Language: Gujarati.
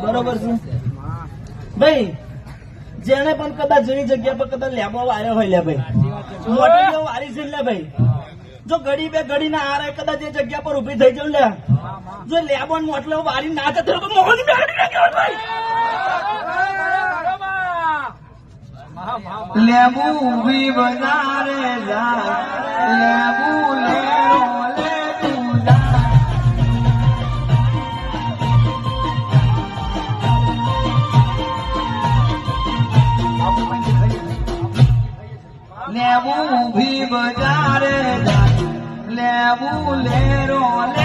બરોબર છે ભાઈ. જેને પણ કદાચ જેની જગ્યા પર કદાચ લેબો વાર્યો હોય લે ભાઈ, મોટી જેવો વારી છે લે ભાઈ. જો ઘડી બે ઘડી ના હારે કદાચ એ જગ્યા પર ઉભી થઈ જાવ લે, જો લેબો મોટલો વારી ના જતો તો મોહની બેડી નાખ્યો ભાઈ. લેબુ ઉભી બનારે જાય, લેબુ લેરો લેબુ જાય. લેબુ ઉભી બજારે જાય, લેબુ લેરો લે